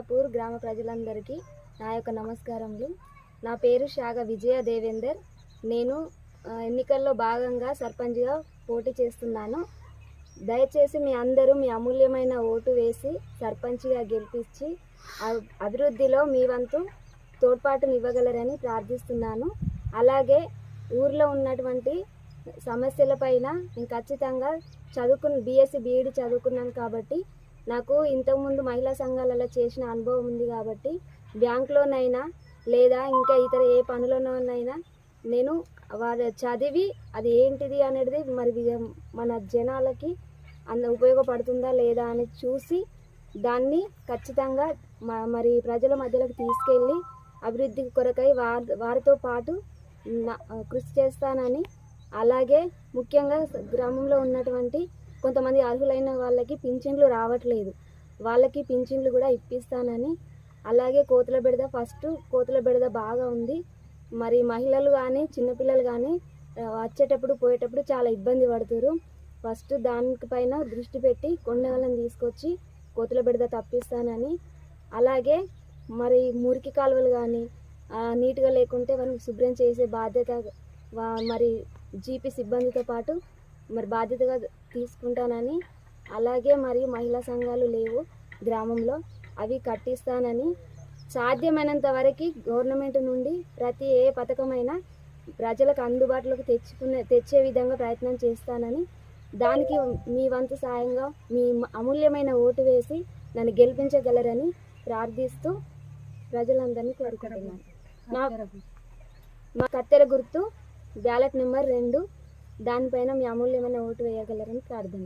కమలాపూర్ గ్రామ ప్రజలందరికీ నా యొక్క నమస్కారములు. నా పేరు శాగ విజయ దేవేందర్. నేను ఎన్నికల్లో భాగంగా సర్పంచ్గా పోటీ చేస్తున్నాను. దయచేసి మీ అందరూ మీ అమూల్యమైన ఓటు వేసి సర్పంచ్గా గెలిపించి అభివృద్ధిలో మీ వంతు తోడ్పాటునివ్వగలరని ప్రార్థిస్తున్నాను. అలాగే ఊర్లో ఉన్నటువంటి సమస్యలపైన నేను ఖచ్చితంగా బీఎస్సీ బీఈడి చదువుకున్నాను కాబట్టి నాకు ఇంతకుముందు మహిళా సంఘాలలో చేసిన అనుభవం ఉంది కాబట్టి బ్యాంకులోనైనా లేదా ఇంకా ఇతర ఏ పనులలోనైనా నేను వారు చదివి అది ఏంటిది అనేది మరి మన జనాలకి ఉపయోగపడుతుందా లేదా అని చూసి దాన్ని ఖచ్చితంగా మరి ప్రజల మధ్యలోకి తీసుకెళ్ళి అభివృద్ధి కొరకై వారితో పాటు కృషి చేస్తానని, అలాగే ముఖ్యంగా గ్రామంలో ఉన్నటువంటి కొంతమంది అర్హులైన వాళ్ళకి పింఛన్లు రావట్లేదు, వాళ్ళకి పింఛన్లు కూడా ఇప్పిస్తానని, అలాగే కోతుల బెడద బాగా ఉంది. మరి మహిళలు కానీ చిన్నపిల్లలు కానీ వచ్చేటప్పుడు పోయేటప్పుడు చాలా ఇబ్బంది పడుతున్నారు. ఫస్ట్ దానిపైన దృష్టి పెట్టి కొండలను తీసుకొచ్చి కోతుల బెడద తప్పిస్తానని, అలాగే మరి మురికి కాలువలు కానీ నీట్గా లేకుంటే వాటిని శుభ్రం చేసే బాధ్యత మరి జీపీ సిబ్బందితో పాటు మరి బాధ్యతగా తీసుకుంటానని, అలాగే మరియు మహిళా సంఘాలు లేవు గ్రామంలో, అవి కట్టిస్తానని, సాధ్యమైనంత వరకు గవర్నమెంట్ నుండి ప్రతి ఏ పథకమైనా ప్రజలకు అందుబాటులోకి తెచ్చే విధంగా ప్రయత్నం చేస్తానని, దానికి మీ వంతు సాయంగా మీ అమూల్యమైన ఓటు వేసి నన్ను గెలిపించగలరని ప్రార్థిస్తూ ప్రజలందరినీ కోరుకుంటున్నాను. మా కత్తెర గుర్తు బ్యాలెట్ నెంబర్ 2, దానిపైన మీ అమూల్యమైన ఓటు వేయగలరని ప్రార్థన.